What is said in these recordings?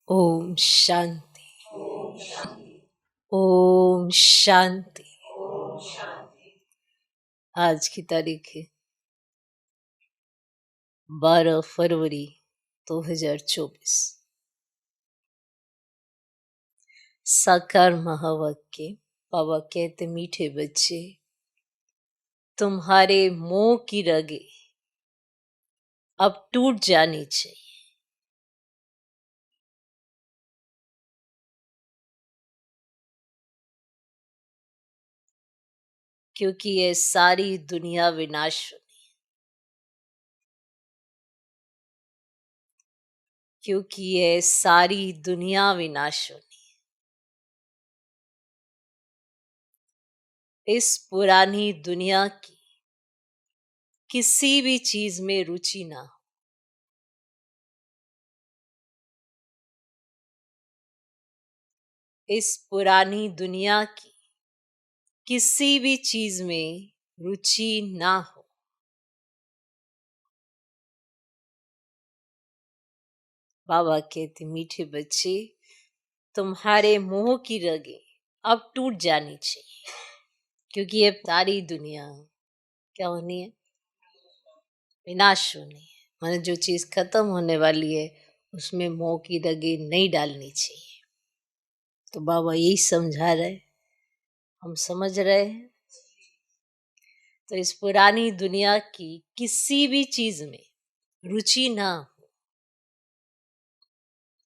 ओम शांति। ओम शांति। आज की तारीख है 12 फरवरी 2024। साकार महावाक्य। बाबा कहते, मीठे बच्चे, तुम्हारे मोह की रगे अब टूट जानी चाहिए, क्योंकि ये सारी दुनिया विनाश होनी। क्योंकि ये सारी दुनिया विनाश होनी। इस पुरानी दुनिया की किसी भी चीज में रुचि ना हो। इस पुरानी दुनिया की किसी भी चीज में रुचि ना हो। बाबा कहते, मीठे बच्चे, तुम्हारे मोह की रगे अब टूट जानी चाहिए, क्योंकि ये सारी दुनिया क्या होनी है? विनाश होनी है। माने जो चीज खत्म होने वाली है उसमें मोह की रगे नहीं डालनी चाहिए। तो बाबा यही समझा रहे, हम समझ रहे हैं। तो इस पुरानी दुनिया की किसी भी चीज में रुचि ना हो।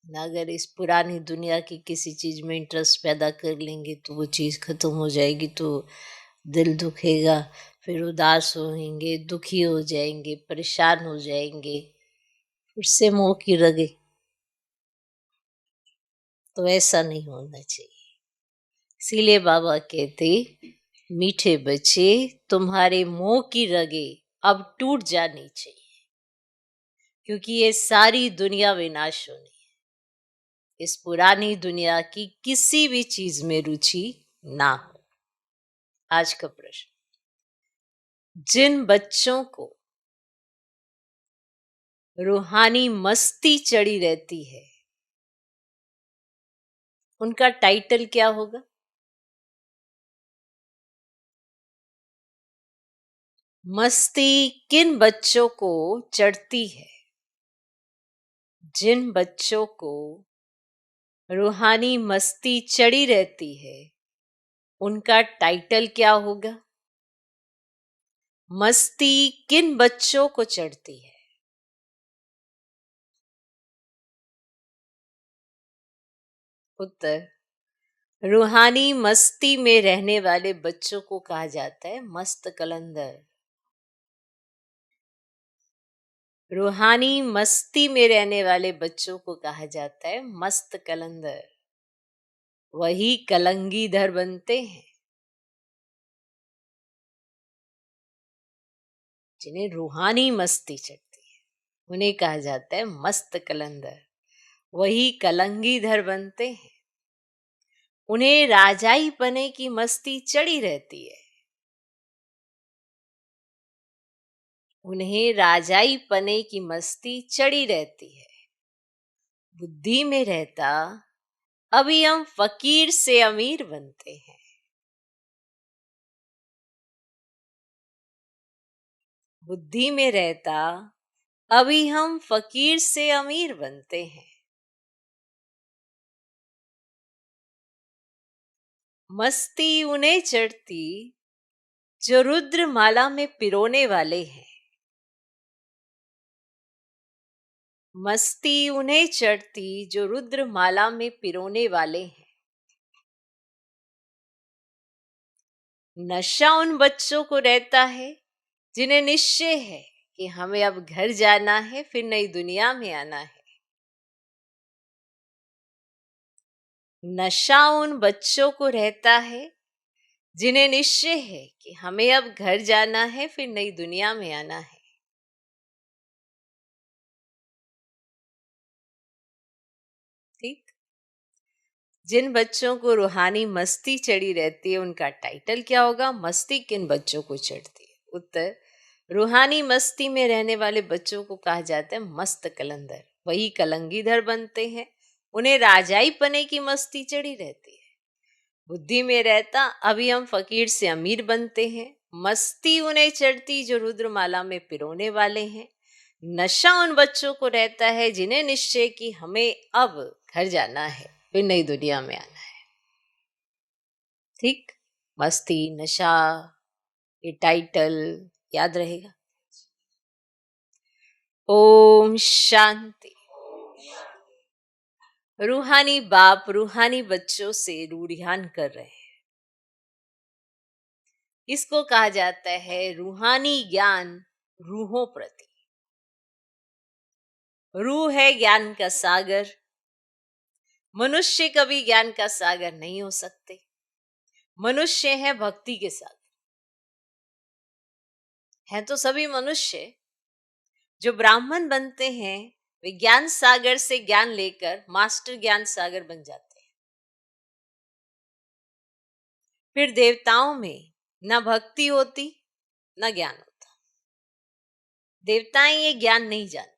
अगर इस पुरानी दुनिया की किसी चीज में इंटरेस्ट पैदा कर लेंगे तो वो चीज खत्म हो जाएगी, तो दिल दुखेगा, फिर उदास होंगे, दुखी हो जाएंगे, परेशान हो जाएंगे, फिर से मोह की रगे। तो ऐसा नहीं होना चाहिए। इसीलिए बाबा कहते, मीठे बच्चे, तुम्हारे मोह की रगे अब टूट जानी चाहिए, क्योंकि ये सारी दुनिया विनाश होनी है। इस पुरानी दुनिया की किसी भी चीज में रुचि ना हो। आज का प्रश्न, जिन बच्चों को रूहानी मस्ती चढ़ी रहती है उनका टाइटल क्या होगा? मस्ती किन बच्चों को चढ़ती है? जिन बच्चों को रूहानी मस्ती चढ़ी रहती है उनका टाइटल क्या होगा? मस्ती किन बच्चों को चढ़ती है? उत्तर, रूहानी मस्ती में रहने वाले बच्चों को कहा जाता है मस्त कलंदर। रूहानी मस्ती में रहने वाले बच्चों को कहा जाता है मस्त कलंदर। वही कलंगीधर बनते हैं जिन्हें रूहानी मस्ती चढ़ती है, उन्हें कहा जाता है मस्त कलंदर। वही कलंगीधर बनते हैं, उन्हें राजाई पने की मस्ती चढ़ी रहती है। उन्हें राजाई पने की मस्ती चढ़ी रहती है। बुद्धि में रहता, अभी हम फकीर से अमीर बनते हैं। बुद्धि में रहता, अभी हम फकीर से अमीर बनते हैं। मस्ती उन्हें चढ़ती जो रुद्र माला में पिरोने वाले हैं। मस्ती उन्हें चढ़ती जो रुद्र माला में पिरोने वाले हैं। नशा उन बच्चों को रहता है जिन्हें निश्चय है कि हमें अब घर जाना है, फिर नई दुनिया में आना है। नशा उन बच्चों को रहता है जिन्हें निश्चय है कि हमें अब घर जाना है, फिर नई दुनिया में आना है। ठीक। जिन बच्चों को रूहानी मस्ती चढ़ी रहती है उनका टाइटल क्या होगा? मस्ती किन बच्चों को चढ़ती है? उत्तर, रूहानी मस्ती में रहने वाले बच्चों को कहा जाता है मस्त कलंदर। वही कलंगीधर बनते हैं, उन्हें राजाई पने की मस्ती चढ़ी रहती है। बुद्धि में रहता अभी हम फकीर से अमीर बनते हैं, मस्ती उन्हें चढ़ती जो रुद्रमाला में पिरोने वाले हैं। नशा उन बच्चों को रहता है जिन्हें निश्चय कि हमें अब घर जाना है, फिर नई दुनिया में आना है। ठीक, मस्ती, नशा, ये टाइटल याद रहेगा। ओम शांति। रूहानी बाप रूहानी बच्चों से रूढ़ियान कर रहे हैं। इसको कहा जाता है रूहानी ज्ञान रूहों प्रति। रूह है ज्ञान का सागर। मनुष्य कभी ज्ञान का सागर नहीं हो सकते। मनुष्य है भक्ति के सागर। हैं तो सभी मनुष्य। जो ब्राह्मण बनते हैं वे ज्ञान सागर से ज्ञान लेकर मास्टर ज्ञान सागर बन जाते हैं। फिर देवताओं में न भक्ति होती न ज्ञान होता। देवताएं ये ज्ञान नहीं जानते।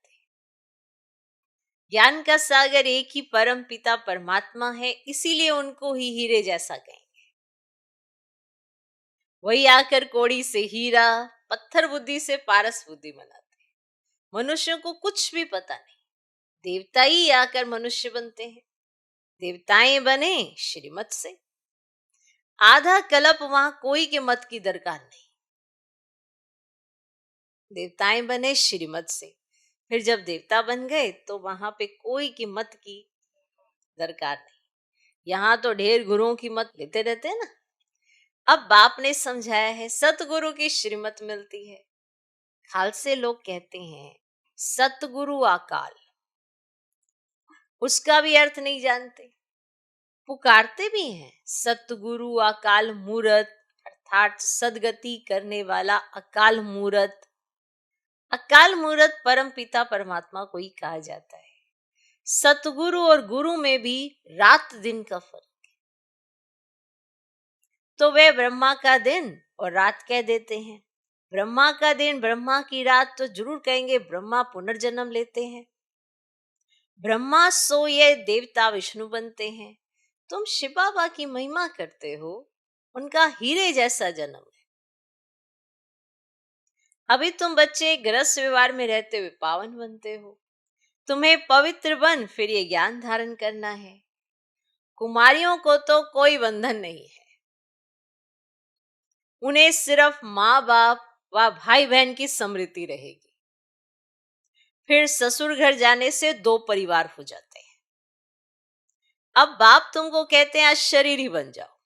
ज्ञान का सागर एक ही परम पिता परमात्मा है, इसीलिए उनको ही हीरे जैसा कहेंगे। वही आकर कौड़ी से हीरा, पत्थर बुद्धि से पारस बुद्धि बनाते हैं। मनुष्यों को कुछ भी पता नहीं। देवता ही आकर मनुष्य बनते हैं। देवताएं बने श्रीमत से। आधा कल्प वहां कोई के मत की दरकार नहीं। देवताएं बने श्रीमत से। फिर जब देवता बन गए तो वहां पे कोई की मत की दरकार नहीं। यहाँ तो ढेर गुरुओं की मत लेते रहते हैं ना। अब बाप ने समझाया है सतगुरु की श्रीमत मिलती है। खालसे लोग कहते हैं सतगुरु अकाल, उसका भी अर्थ नहीं जानते। पुकारते भी हैं सतगुरु अकाल मूरत, अर्थात सदगति करने वाला अकाल मूरत। अकाल मूरत परम पिता परमात्मा को ही कहा जाता है। सतगुरु और गुरु में भी रात दिन का फर्क है। तो वे ब्रह्मा का दिन और रात कह देते हैं। ब्रह्मा का दिन ब्रह्मा की रात तो जरूर कहेंगे ब्रह्मा पुनर्जन्म लेते हैं। ब्रह्मा सोए देवता विष्णु बनते हैं। तुम शिव बाबा की महिमा करते हो, उनका हीरे जैसा जन्म है। अभी तुम बच्चे गृहस्थ व्यवहार में रहते हुए पावन बनते हो। तुम्हें पवित्र बन फिर ये ज्ञान धारण करना है। कुमारियों को तो कोई बंधन नहीं है। उन्हें सिर्फ माँ बाप व भाई बहन की स्मृति रहेगी। फिर ससुर घर जाने से दो परिवार हो जाते हैं। अब बाप तुमको कहते हैं आज शरीर ही बन जाओ।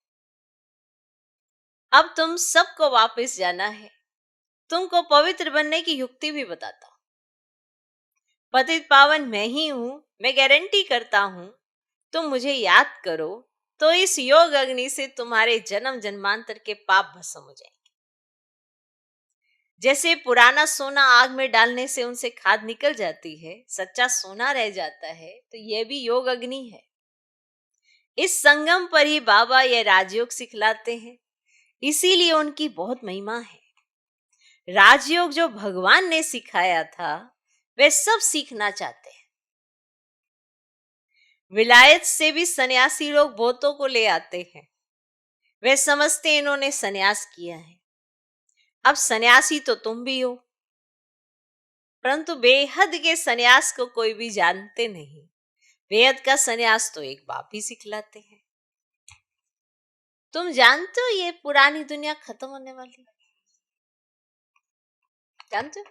अब तुम सबको वापस जाना है। तुमको पवित्र बनने की युक्ति भी बताता हूं। पतित पावन मैं ही हूं। मैं गारंटी करता हूं तुम मुझे याद करो तो इस योग अग्नि से तुम्हारे जन्म जन्मांतर के पाप भस्म हो जाएंगे। जैसे पुराना सोना आग में डालने से उनसे खाद निकल जाती है, सच्चा सोना रह जाता है, तो यह भी योग अग्नि है। इस संगम पर ही बाबा यह राजयोग सिखलाते हैं, इसीलिए उनकी बहुत महिमा है। राजयोग जो भगवान ने सिखाया था वे सब सीखना चाहते हैं। विलायत से भी सन्यासी लोग बहुतों को ले आते हैं। वे समझते इन्होंने सन्यास किया है। अब सन्यासी तो तुम भी हो, परंतु बेहद के सन्यास को कोई भी जानते नहीं। बेहद का सन्यास तो एक बाप ही सिखलाते हैं। तुम जानते हो ये पुरानी दुनिया खत्म होने वाली, जानते हो?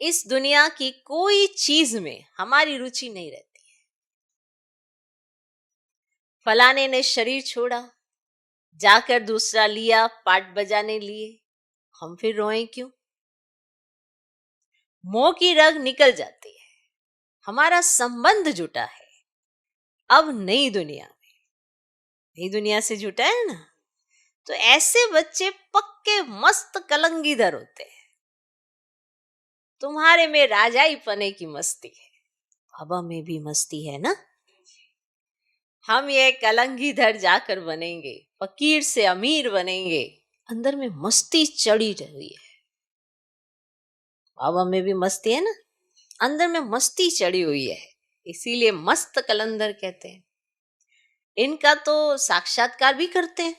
इस दुनिया की कोई चीज में हमारी रुचि नहीं रहती है। फलाने ने शरीर छोड़ा, जाकर दूसरा लिया, पाट बजाने लिए, हम फिर रोएं क्यों? मोह की रग निकल जाती है। हमारा संबंध जुटा है अब नई दुनिया में। नई दुनिया से जुटा है ना, तो ऐसे बच्चे पक्के मस्त कलंगीधर होते हैं। तुम्हारे में राजाई पने की मस्ती है, बाबा में भी मस्ती है ना। हम ये कलंगीधर जाकर बनेंगे, फकीर से अमीर बनेंगे। अंदर में मस्ती चढ़ी रही है। बाबा में भी मस्ती है ना, अंदर में मस्ती चढ़ी हुई है। इसीलिए मस्त कलंदर कहते हैं। इनका तो साक्षात्कार भी करते हैं,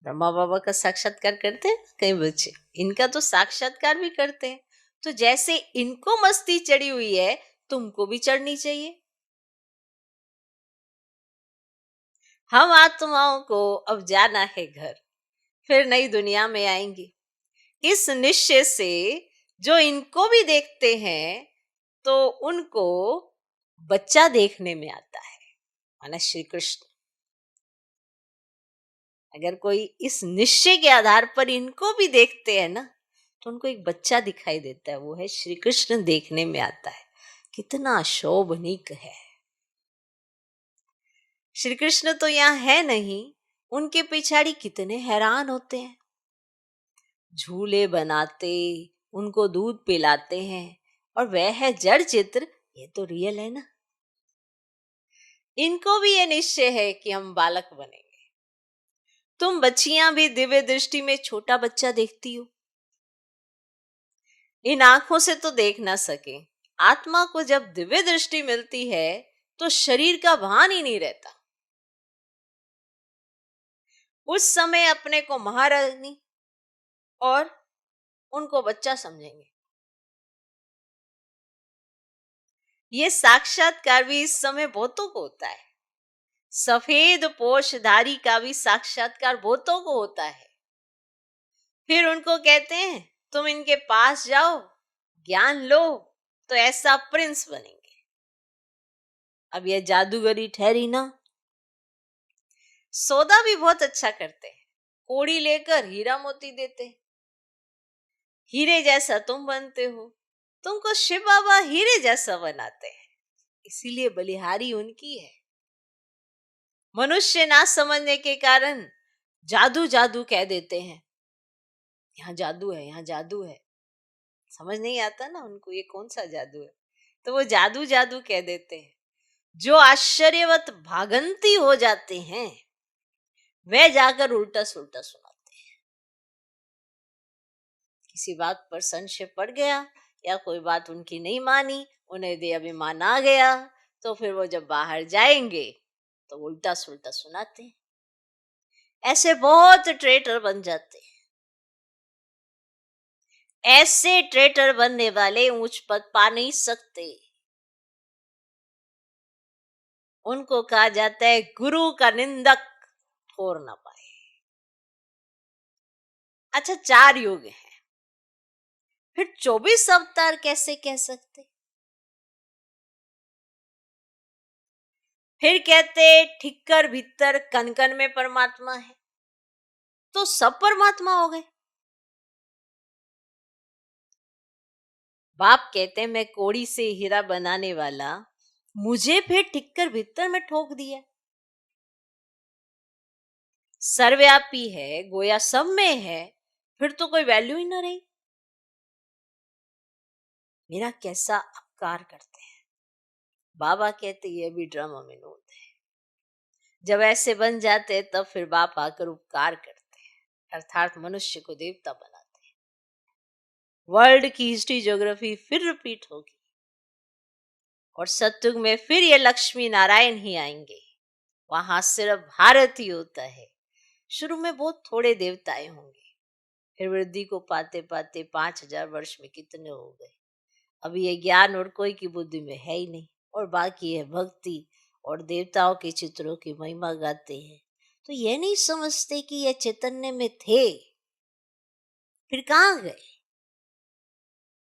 ब्रह्मा बाबा का साक्षात्कार करते हैं कई बच्चे, इनका तो साक्षात्कार भी करते हैं। तो जैसे इनको मस्ती चढ़ी हुई है, तुमको भी चढ़नी चाहिए। हम आत्माओं को अब जाना है घर, फिर नई दुनिया में आएंगे। इस निश्चय से जो इनको भी देखते हैं तो उनको बच्चा देखने में आता है, माना श्री कृष्ण। अगर कोई इस निश्चय के आधार पर इनको भी देखते हैं ना, तो उनको एक बच्चा दिखाई देता है, वो है श्री कृष्ण देखने में आता है। कितना शोभनीक है। श्री कृष्ण तो यहाँ है नहीं, उनके पिछाड़ी कितने हैरान होते हैं। झूले बनाते, उनको दूध पिलाते हैं, और वह है जड़ चित्र, ये तो रियल है ना। इनको भी ये निश्चय है कि हम बालक बनेंगे। तुम बच्चियां भी दिव्य दृष्टि में छोटा बच्चा देखती हो। इन आंखों से तो देख ना सके, आत्मा को जब दिव्य दृष्टि मिलती है तो शरीर का भान ही नहीं रहता। उस समय अपने को महारानी और उनको बच्चा समझेंगे। ये साक्षात्कार भी इस समय बहुतों को होता है। सफेद पोषधारी का भी साक्षात्कार बहुतों को होता है। फिर उनको कहते हैं तुम इनके पास जाओ, ज्ञान लो, तो ऐसा प्रिंस बनेंगे। अब यह जादूगरी ठहरी ना। सौदा भी बहुत अच्छा करते हैं, कोड़ी लेकर हीरा मोती देते हैं। हीरे जैसा तुम बनते हो, तुमको शिव बाबा हीरे जैसा बनाते हैं, इसीलिए बलिहारी उनकी है। मनुष्य ना समझने के कारण जादू जादू कह देते हैं, यहाँ जादू है, यहाँ जादू है। समझ नहीं आता ना उनको ये कौन सा जादू है, तो वो जादू जादू कह देते हैं। जो आश्चर्यवत भागंती हो जाते हैं, वे जाकर उल्टा सुल्टा सुनाते हैं। किसी बात पर संशय पड़ गया या कोई बात उनकी नहीं मानी, उन्हें दे अभिमान आ गया, तो फिर वो जब बाहर जाएंगे तो उल्टा सुल्टा सुनाते हैं। ऐसे बहुत ट्रेटर बन जाते हैं। ऐसे ट्रेटर बनने वाले ऊंच पद पा नहीं सकते। उनको कहा जाता है गुरु का निंदक ठोर ना पाए। अच्छा, 4 युग हैं, फिर 24 अवतार कैसे कह सकते? फिर कहते ठिक्कर भीतर कन कन में परमात्मा है, तो सब परमात्मा हो गए। बाप कहते हैं मैं कोड़ी से हीरा बनाने वाला, मुझे फिर ठिक्कर भीतर में ठोक दिया। सर्वव्यापी है, गोया सब में है, फिर तो कोई वैल्यू ही ना रही। मेरा कैसा अपकार करते हैं। बाबा कहते ये भी ड्रामा विनोद है। जब ऐसे बन जाते तब फिर बाप आकर उपकार करते हैं, अर्थात मनुष्य को देवता बनाते हैं। वर्ल्ड की हिस्ट्री ज्योग्राफी फिर रिपीट होगी, और सतयुग में फिर ये लक्ष्मी नारायण ही आएंगे। वहां सिर्फ भारत ही होता है। शुरू में बहुत थोड़े देवताएं होंगे, फिर वृद्धि को पाते पाते 5000 वर्ष में कितने हो गए। अभी ये ज्ञान और कोई की बुद्धि में है ही नहीं, और बाकी है भक्ति और देवताओं के चित्रों की महिमा गाते हैं। तो ये नहीं समझते कि ये चैतन्य में थे, फिर कहाँ गए।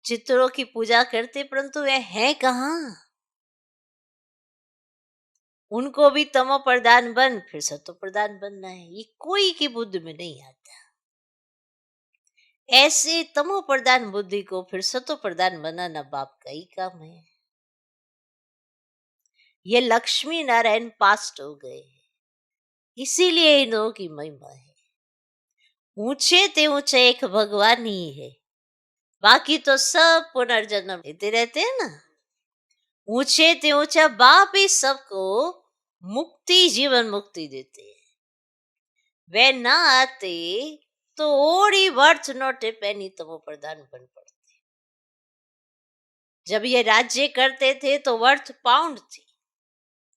चित्रों की पूजा करते परंतु वे हैं कहाँ। उनको भी तमो प्रधान बन, फिर सतो प्रधान बनना है, ये कोई की बुद्धि में नहीं आता। ऐसे तमो प्रधान बुद्धि को फिर सतो प्रधान बनाना बाप का ही काम है। ये लक्ष्मी नारायण पास्ट हो गए, इसीलिए इन लोगों की महिमा है। ऊंचे ते ऊंचे एक भगवान ही है, बाकी तो सब पुनर्जन्म लेते रहते हैं ना। ऊंचे ते ऊंचा बाप ही सबको मुक्ति, जीवन मुक्ति देते हैं। वे ना आते तो और ही वर्थ नॉट ए पेनी तमो प्रधान बन पड़ते। जब ये राज्य करते थे तो वर्थ पाउंड थी,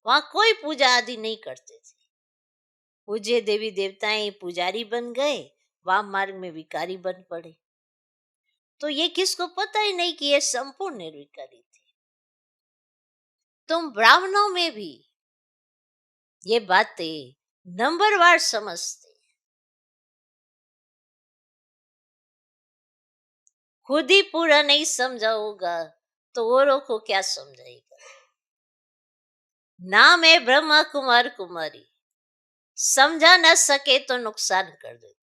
वहां कोई पूजा आदि नहीं करते थे। पूज्य देवी देवताएं पुजारी बन गए, वाम मार्ग में विकारी बन पड़े। तो ये किसको पता ही नहीं कि ये संपूर्ण निर्विकारी थे। तुम ब्राह्मणों में भी ये बातें नंबरवार समझते, खुद ही पूरा नहीं समझा होगा तो औरों को क्या समझाएगा। नाम है ब्रह्मा कुमार कुमारी, समझा न सके तो नुकसान कर देते।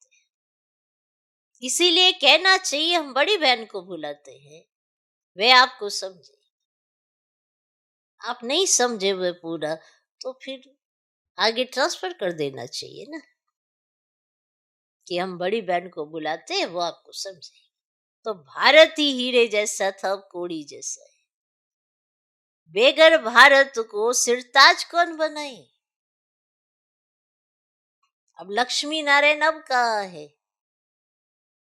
इसीलिए कहना चाहिए हम बड़ी बहन को बुलाते हैं, वे आपको समझे। आप नहीं समझे हुए पूरा तो फिर आगे ट्रांसफर कर देना चाहिए ना, कि हम बड़ी बहन को बुलाते हैं, वो आपको समझे। तो भारत ही हीरे जैसा था, अब कोड़ी जैसा है। बेगर भारत को सिरताज कौन बनाए? अब लक्ष्मी नारायण अब कहाँ है,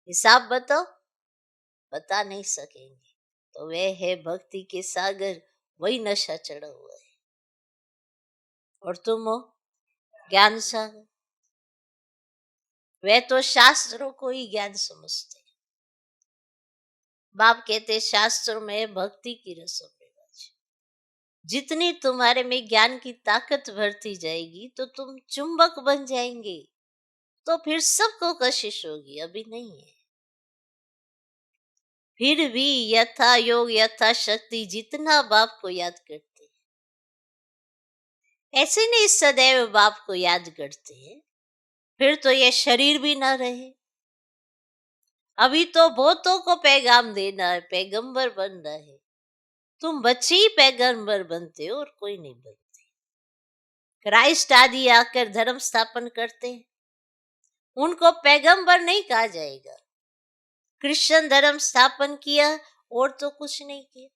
हिसाब बताओ, बता नहीं सकेंगे। तो वे है भक्ति के सागर, वही नशा चढ़ा हुआ है। और तुम हो ज्ञान सागर, वे तो शास्त्रों को ही ज्ञान समझते। बाप कहते शास्त्रों में भक्ति की रसों रिवाज, जितनी तुम्हारे में ज्ञान की ताकत भरती जाएगी तो तुम चुंबक बन जाएंगे। तो फिर सबको कशिश होगी, अभी नहीं है। फिर भी यथा योग यथा शक्ति जितना बाप को याद करते हैं, ऐसे नहीं सदैव बाप को याद करते हैं, फिर तो ये शरीर भी ना रहे। अभी तो बहुतों को पैगाम देना है, पैगंबर बनना है। तुम बच्चे ही पैगंबर बनते हो और कोई नहीं बनते। क्राइस्ट आदि आकर धर्म स्थापन करते हैं, उनको पैगंबर नहीं कहा जाएगा। क्रिश्चियन धर्म स्थापन किया और तो कुछ नहीं किया।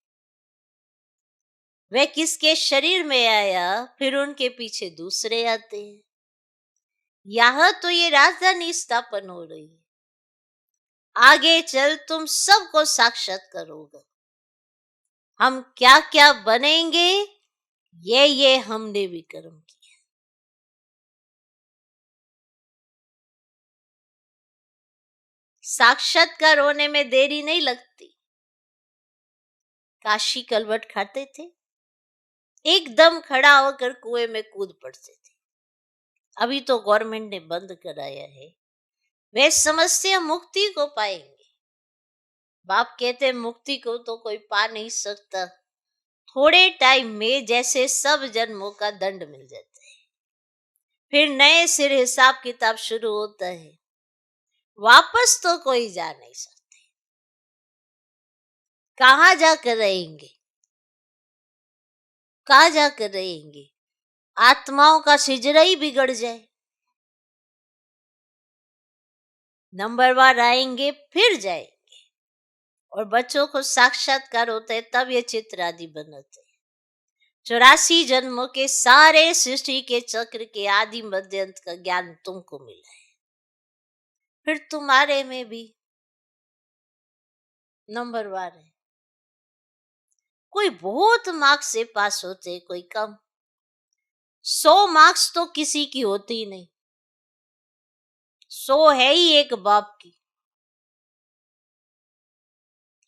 वह किसके शरीर में आया, फिर उनके पीछे दूसरे आते हैं। यहां तो ये राजधानी स्थापन हो रही है, आगे चल तुम सबको साक्षात्कार होगा। हम क्या क्या बनेंगे, ये हमने भी कर्म किया। साक्षात्कार होने में देरी नहीं लगती। काशी कलवट खाते थे, एकदम खड़ा होकर कुएं में कूद पड़ते थे। अभी तो गवर्नमेंट ने बंद कराया है। वे समझते हैं मुक्ति को पाएंगे। बाप कहते हैं मुक्ति को तो कोई पा नहीं सकता, थोड़े टाइम में जैसे सब जन्मों का दंड मिल जाता है, फिर नए सिर हिसाब किताब शुरू होता है। वापस तो कोई जा नहीं सकते। कहाँ जाकर रहेंगे, कहाँ जाकर रहेंगे? आत्माओं का सिजरा ही बिगड़ जाए। नंबरवार आएंगे फिर जाएंगे। और बच्चों को साक्षात्कार होता है तब ये चित्र आदि बनते हैं। 84 जन्मों के सारे सृष्टि के चक्र के आदि मध्य अंत का ज्ञान तुमको मिला है। फिर तुम्हारे में भी नंबरवार है। कोई बहुत मार्क्स से पास होते, कोई कम। 100 मार्क्स तो किसी की होती ही नहीं, 100 है ही एक बाप की।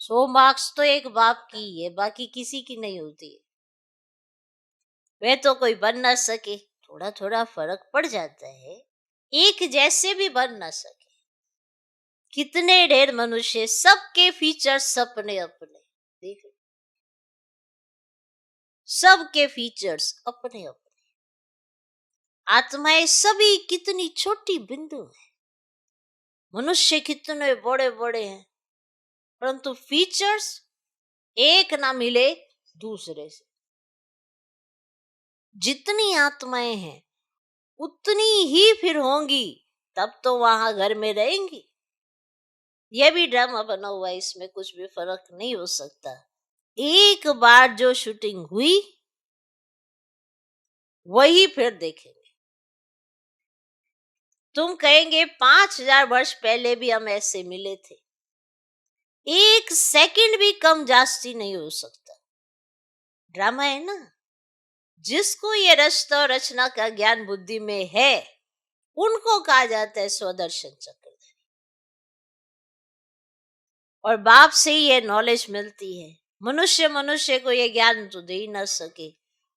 100 मार्क्स तो एक बाप की है, बाकी किसी की नहीं होती है। वे तो कोई बन ना सके, थोड़ा थोड़ा फर्क पड़ जाता है, एक जैसे भी बन ना सके। कितने ढेर मनुष्य, सबके फीचर्स अपने अपने, देख सबके फीचर्स अपने अपने। आत्माएं सभी कितनी छोटी बिंदु है, मनुष्य कितने बड़े बड़े हैं, परंतु फीचर्स एक ना मिले दूसरे से। जितनी आत्माएं हैं उतनी ही फिर होंगी, तब तो वहां घर में रहेंगी। यह भी ड्रामा बना हुआ है, इसमें कुछ भी फर्क नहीं हो सकता। एक बार जो शूटिंग हुई वही फिर देखेंगे। तुम कहेंगे 5000 वर्ष पहले भी हम ऐसे मिले थे, एक सेकंड भी कम जास्ती नहीं हो सकता। ड्रामा है ना। जिसको ये रचना और रचना का ज्ञान बुद्धि में है, उनको कहा जाता है स्वदर्शन चक्रधारी। और बाप से ही ये नॉलेज मिलती है। मनुष्य मनुष्य को ये ज्ञान तो दे ही ना सके।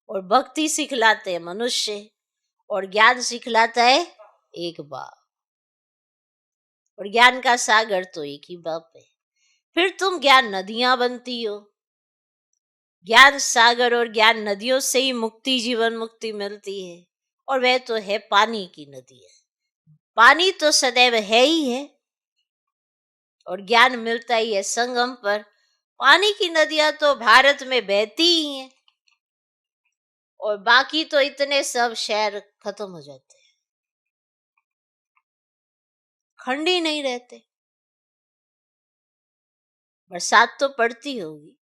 और भक्ति सिखलाते हैं मनुष्य, और ज्ञान सिखलाता है एक बाप। और ज्ञान का सागर तो एक ही बाप है। फिर तुम ज्ञान नदियां बनती हो। ज्ञान सागर और ज्ञान नदियों से ही मुक्ति, जीवन मुक्ति मिलती है। और वह तो है पानी की नदी है। पानी तो सदैव है ही है, और ज्ञान मिलता ही है संगम पर। पानी की नदियां तो भारत में बहती ही हैं, और बाकी तो इतने सब शहर खत्म हो जाते हैं, खंड ही नहीं रहते। बरसात तो पड़ती होगी,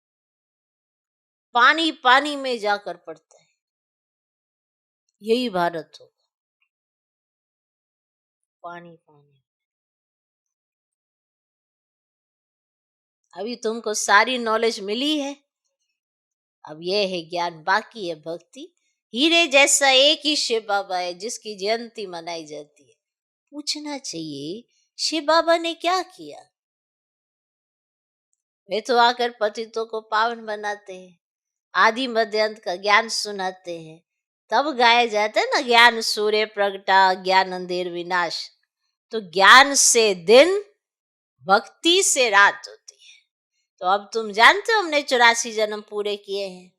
पानी पानी में जाकर पड़ता है। यही भारत हो, पानी पानी। अभी तुमको सारी नॉलेज मिली है, अब यह है ज्ञान, बाकी है भक्ति। हीरे जैसा एक ही शिव बाबा है जिसकी जयंती मनाई जाती है। पूछना चाहिए शिव बाबा ने क्या किया। वे तो आकर पतितों को पावन बनाते हैं, आदि मध्य अंत का ज्ञान सुनाते हैं। तब गाया जाता है ना, ज्ञान सूर्य प्रगटा ज्ञान अंधेर विनाश। तो ज्ञान से दिन, भक्ति से रात होती है। तो अब तुम जानते हो हमने 84 जन्म पूरे किए हैं।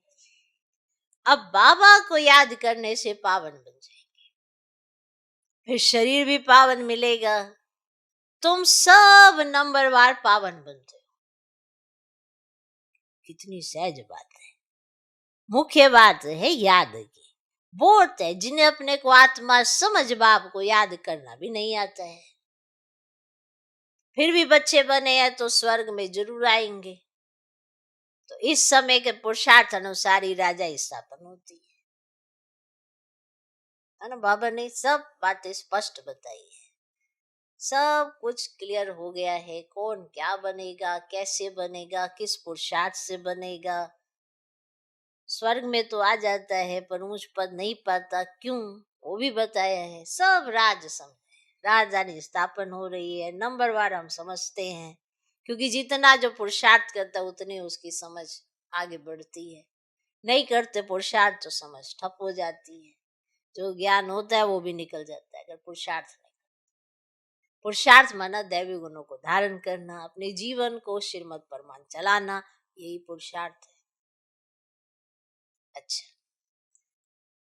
अब बाबा को याद करने से पावन बन जाएंगे, फिर शरीर भी पावन मिलेगा। तुम सब नंबरवार पावन बनते हो। कितनी सहज बात है। मुख्य बात है याद की। बहुत है जिन्हें अपने को आत्मा समझ बाप को याद करना भी नहीं आता है, फिर भी बच्चे बने हैं तो स्वर्ग में जरूर आएंगे। तो इस समय के पुरुषार्थ अनुसार ही राजा स्थापन होती है ना। बाबा ने सब बातें स्पष्ट बताई है, सब कुछ क्लियर हो गया है। कौन क्या बनेगा, कैसे बनेगा, किस पुरुषार्थ से बनेगा। स्वर्ग में तो आ जाता है पर ऊंच पद नहीं पाता, क्यों, वो भी बताया है। सब राज समझे, राजधानी स्थापन हो रही है। नंबरवार हम समझते हैं, क्योंकि जितना जो पुरुषार्थ करता है उतनी उसकी समझ आगे बढ़ती है। नहीं करते पुरुषार्थ तो समझ ठप हो जाती है। जो ज्ञान होता है वो भी निकल जाता है अगर पुरुषार्थ नहीं। पुरुषार्थ माना दैवी गुणों को धारण करना, अपने जीवन को श्रीमत परमान चलाना, यही पुरुषार्थ है। अच्छा,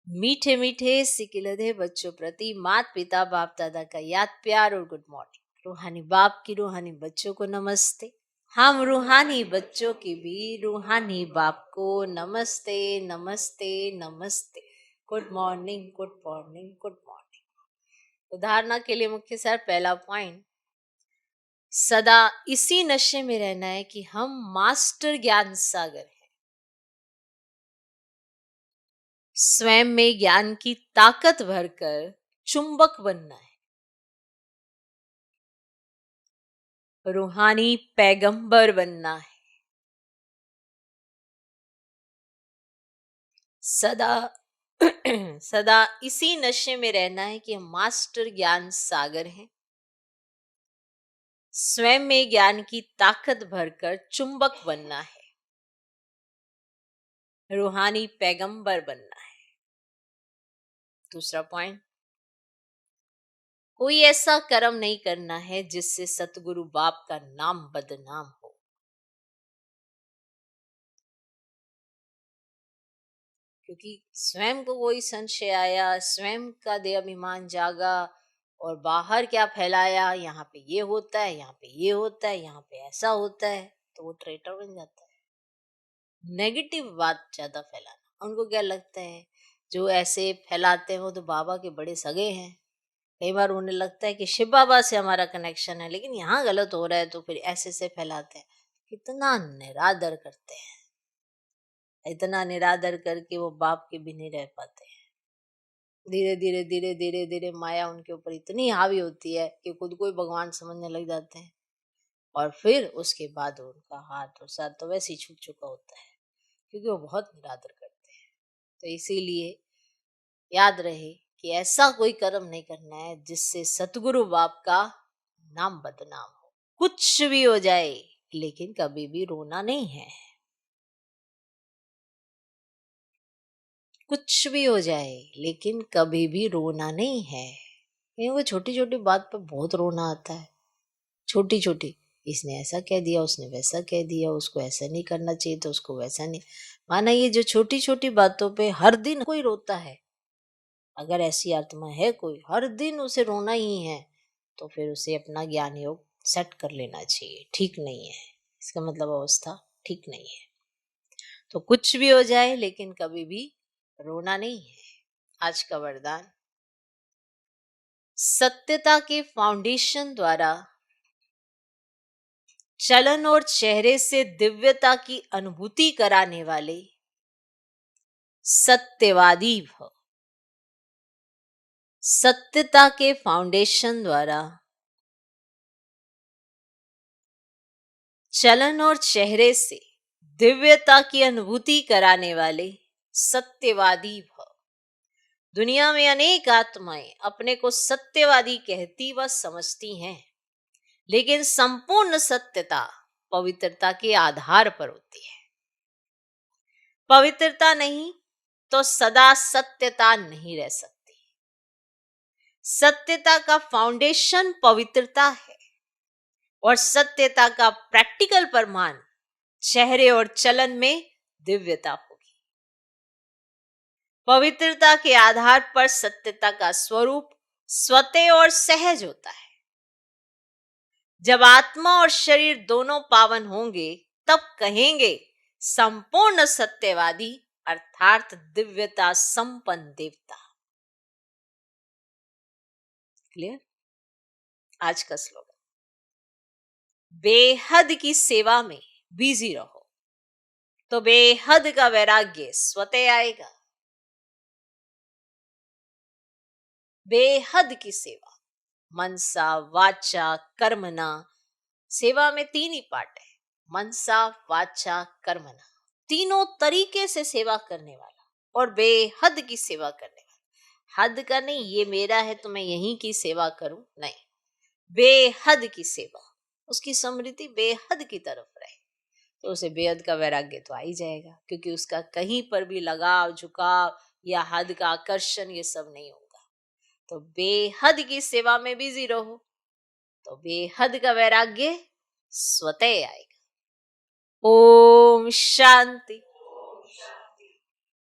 मीठे मीठे सिकिलधे बच्चों प्रति माता पिता बाप दादा का याद प्यार और गुड मॉर्निंग। रूहानी बाप की रूहानी बच्चों को नमस्ते। हम रूहानी बच्चों की भी रूहानी बाप को नमस्ते नमस्ते नमस्ते। Good morning good morning good morning. उदाहरण के लिए मुख्य सर, पहला पॉइंट, सदा इसी नशे में रहना है कि हम मास्टर ज्ञान सागर हैं। स्वयं में ज्ञान की ताकत भरकर चुंबक बनना है। रूहानी पैगंबर बनना है। सदा सदा इसी नशे में रहना है कि हम मास्टर ज्ञान सागर हैं। स्वयं में ज्ञान की ताकत भरकर चुंबक बनना है। रूहानी पैगंबर बनना है। दूसरा पॉइंट, कोई ऐसा कर्म नहीं करना है जिससे सतगुरु बाप का नाम बदनाम हो। क्योंकि स्वयं को कोई संशय आया, स्वयं का देह अभिमान जागा और बाहर क्या फैलाया, यहाँ पे ये होता है, यहाँ पे ये होता है, यहाँ पे ऐसा होता है, तो वो ट्रेटर बन जाता है। नेगेटिव बात ज्यादा फैलाना, उनको क्या लगता है जो ऐसे फैलाते हैं वो तो बाबा के बड़े सगे हैं। कई बार उन्हें लगता है कि शिव बाबा से हमारा कनेक्शन है, लेकिन यहाँ गलत हो रहा है तो फिर ऐसे से फैलाते हैं। कितना निरादर करते हैं, इतना निरादर करके वो बाप के भी नहीं रह पाते हैं। धीरे धीरे धीरे धीरे धीरे माया उनके ऊपर इतनी हावी होती है कि खुद को ही भगवान समझने लग जाते हैं, और फिर उसके बाद उनका हाथ और साथ तो वैसे ही छूट चुका होता है। क्योंकि वो बहुत निरादर करते हैं। तो इसीलिए याद रहे कि ऐसा कोई कर्म नहीं करना है जिससे सतगुरु बाप का नाम बदनाम हो। कुछ भी हो जाए लेकिन कभी भी रोना नहीं है। कुछ भी हो जाए लेकिन कभी भी रोना नहीं है। कहीं वो छोटी छोटी बात पर बहुत रोना आता है। छोटी छोटी, इसने ऐसा कह दिया, उसने वैसा कह दिया, उसको ऐसा नहीं करना चाहिए तो उसको वैसा नहीं। माना ये जो छोटी छोटी बातों पे हर दिन कोई रोता है, अगर ऐसी आत्मा है कोई हर दिन उसे रोना ही है, तो फिर उसे अपना ज्ञान योग सेट कर लेना चाहिए। ठीक नहीं है, इसका मतलब अवस्था ठीक नहीं है। तो कुछ भी हो जाए लेकिन कभी भी रोना नहीं है। आज का वरदान, सत्यता के फाउंडेशन द्वारा चलन और चेहरे से दिव्यता की अनुभूति कराने वाले सत्यवादी भव। सत्यता के फाउंडेशन द्वारा चलन और चेहरे से दिव्यता की अनुभूति कराने वाले सत्यवादी भव। दुनिया में अनेक आत्माएं अपने को सत्यवादी कहती व समझती हैं, लेकिन संपूर्ण सत्यता पवित्रता के आधार पर होती है। पवित्रता नहीं तो सदा सत्यता नहीं रह सकती। सत्यता का फाउंडेशन पवित्रता है और सत्यता का प्रैक्टिकल प्रमाण चेहरे और चलन में दिव्यता होगी। पवित्रता के आधार पर सत्यता का स्वरूप स्वतः और सहज होता है। जब आत्मा और शरीर दोनों पावन होंगे तब कहेंगे संपूर्ण सत्यवादी अर्थात दिव्यता संपन्न देवता। क्लियर? आज का स्लोगन, बेहद की सेवा में बिजी रहो तो बेहद का वैराग्य स्वतः आएगा। बेहद की सेवा, मनसा वाचा कर्मणा। सेवा में 3 ही पार्ट है, मनसा वाचा कर्मणा। तीनों तरीके से सेवा करने वाला और बेहद की सेवा करने वाला। हद का नहीं, ये मेरा है तो मैं यहीं की सेवा करूं, नहीं, बेहद की सेवा। उसकी स्मृति बेहद की तरफ रहे तो उसे बेहद का वैराग्य तो आ ही जाएगा, क्योंकि उसका कहीं पर भी लगाव झुकाव या हद का आकर्षण ये सब नहीं होगा। तो बेहद की सेवा में बिजी रहो तो बेहद का वैराग्य स्वतः आएगा। ओम शांति।